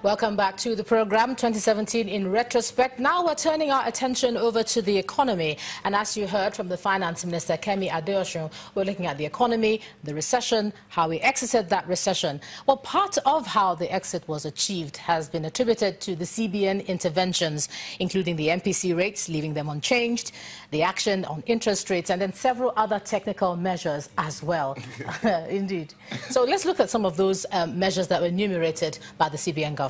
Welcome back to the program 2017 in retrospect. Now we're turning our attention over to the economy. And as you heard from the Finance Minister, Kemi Adeosun, we're looking at the economy, the recession, how we exited that recession. Well, part of how the exit was achieved has been attributed to the CBN interventions, including the MPC rates, leaving them unchanged, the action on interest rates, and then several other technical measures as well. Indeed. So let's look at some of those measures that were enumerated by the CBN governor.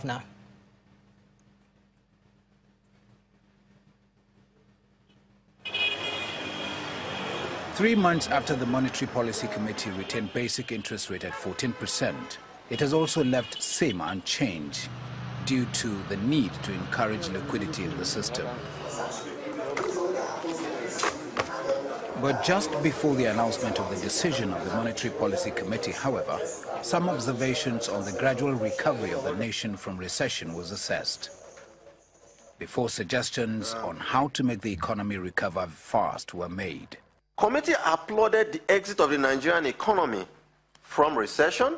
3 months after the Monetary Policy Committee retained basic interest rate at 14%, it has also left same unchanged due to the need to encourage liquidity in the system. But just before the announcement of the decision of the Monetary Policy Committee, however, some observations on the gradual recovery of the nation from recession was assessed. Before suggestions on how to make the economy recover fast were made. Committee applauded the exit of the Nigerian economy from recession,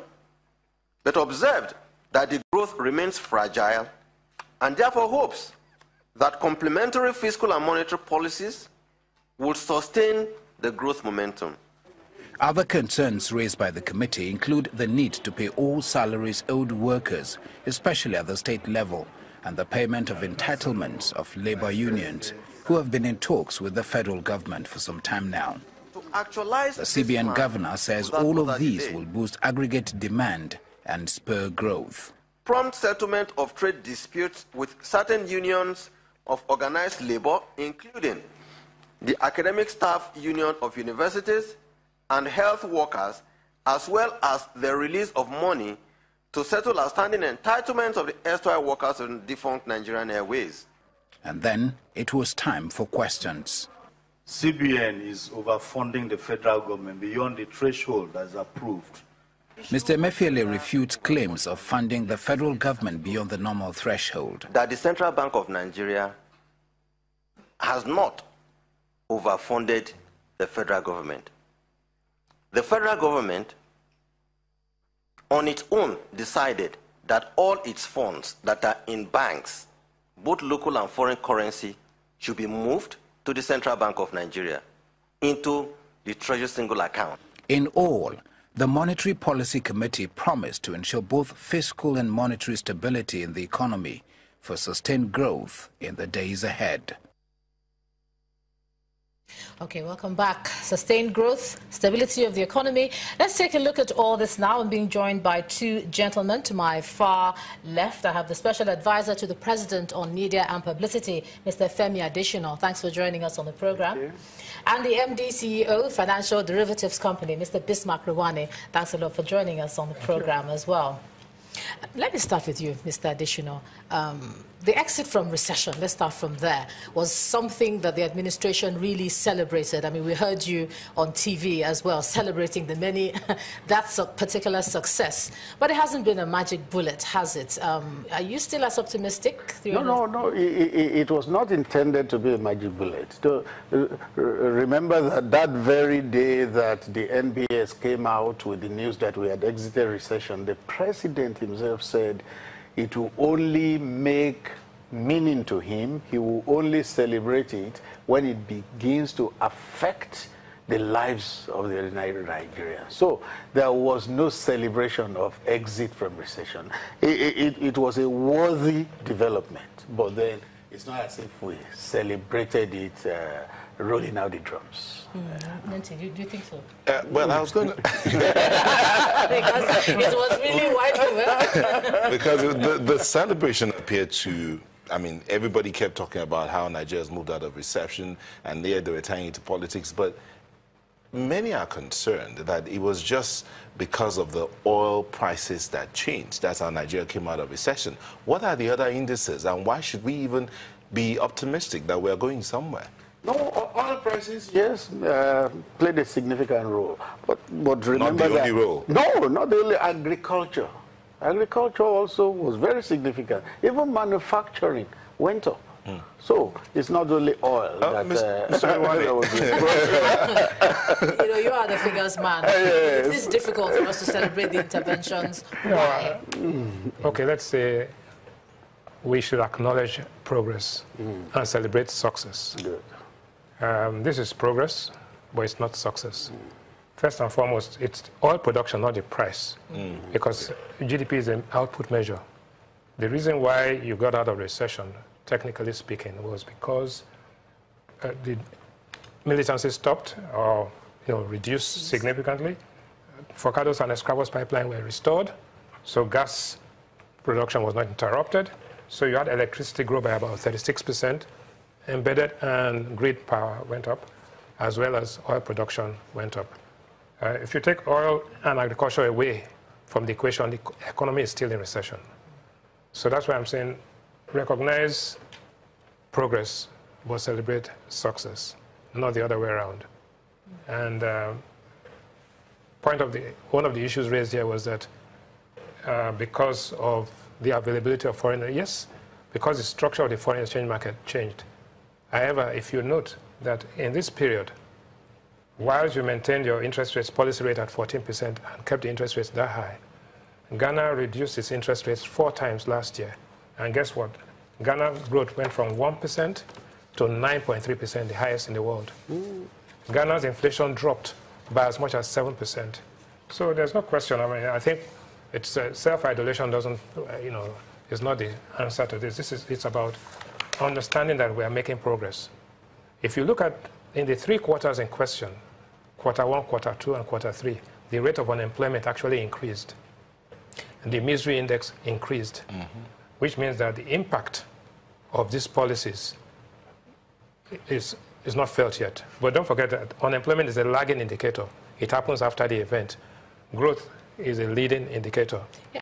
but observed that the growth remains fragile and therefore hopes that complementary fiscal and monetary policies will sustain the growth momentum. Other concerns raised by the committee include the need to pay all salaries owed workers, especially at the state level, and the payment of entitlements of labor unions who have been in talks with the federal government for some time now. The CBN governor says all of these will boost aggregate demand and spur growth. Prompt settlement of trade disputes with certain unions of organized labor, including the Academic Staff Union of Universities and health workers, as well as the release of money to settle outstanding entitlements of the erstwhile workers in defunct Nigerian Airways. And then it was time for questions. CBN is overfunding the federal government beyond the threshold as approved. Mr. Emefiele refutes claims of funding the federal government beyond the normal threshold. That the Central Bank of Nigeria has not overfunded the federal government. The federal government on its own decided that all its funds that are in banks, both local and foreign currency, should be moved to the Central Bank of Nigeria into the Treasury single account. In all, the Monetary Policy Committee promised to ensure both fiscal and monetary stability in the economy for sustained growth in the days ahead. Okay, welcome back. Sustained growth, stability of the economy. Let's take a look at all this now. I'm being joined by two gentlemen. To my far left, I have the Special Advisor to the President on Media and Publicity, Mr. Femi Adesina. Thanks for joining us on the program. And the MD CEO, Financial Derivatives Company, Mr. Bismarck Rewane. Thanks a lot for joining us on the program as well. Let me start with you, Mr. Adesina. The exit from recession, let's start from there, was something that the administration really celebrated. I mean, we heard you on TV as well, celebrating the many, that's a particular success. But it hasn't been a magic bullet, has it? Are you still as optimistic? No, it was not intended to be a magic bullet. Remember that very day that the NBS came out with the news that we had exited recession, the president himself said it will only make meaning to him, he will only celebrate it when it begins to affect the lives of the Nigerians. So there was no celebration of exit from recession. It was a worthy development, but then it's not as if we celebrated it rolling out the drums. Nancy, do you think so? Well, I was going to... Because it was really widely Because the celebration appeared to... I mean, everybody kept talking about how Nigeria's moved out of recession, and they were tying into politics, but many are concerned that it was just because of the oil prices that changed. That's how Nigeria came out of recession. What are the other indices, and why should we even be optimistic that we're going somewhere? No, oil prices, yes, played a significant role. But remember not the only role. No, not the only. Agriculture. Agriculture also was very significant. Even manufacturing went up. So it's not only oil that... Mr. You know, you are the figures man. It is difficult for us to celebrate the interventions. Why? Okay, let's say we should acknowledge progress and celebrate success. Good. This is progress, but it's not success. First and foremost, it's oil production, not the price, because GDP is an output measure. The reason why you got out of recession, technically speaking, was because the militancy stopped or reduced significantly. Forcados and Escravos pipeline were restored, so gas production was not interrupted. So you had electricity grow by about 36%, embedded and grid power went up, as well as oil production went up. If you take oil and agriculture away from the equation, the economy is still in recession. So that's why I'm saying recognize progress, but celebrate success, not the other way around. And one of the issues raised here was that because of the availability of foreign, yes, because the structure of the foreign exchange market changed. However, if you note that in this period, whilst you maintained your interest rates policy rate at 14% and kept the interest rates that high, Ghana reduced its interest rates 4 times last year. And guess what? Ghana's growth went from 1% to 9.3%, the highest in the world. Ghana's inflation dropped by as much as 7%. So there's no question. I mean, I think it's self-isolation doesn't, is not the answer to this. It's about understanding that we are making progress. If you look at in the 3 quarters in question, quarter 1, quarter 2, and quarter 3, the rate of unemployment actually increased. And the misery index increased, which means that the impact of these policies is not felt yet. But don't forget that unemployment is a lagging indicator. It happens after the event. Growth is a leading indicator.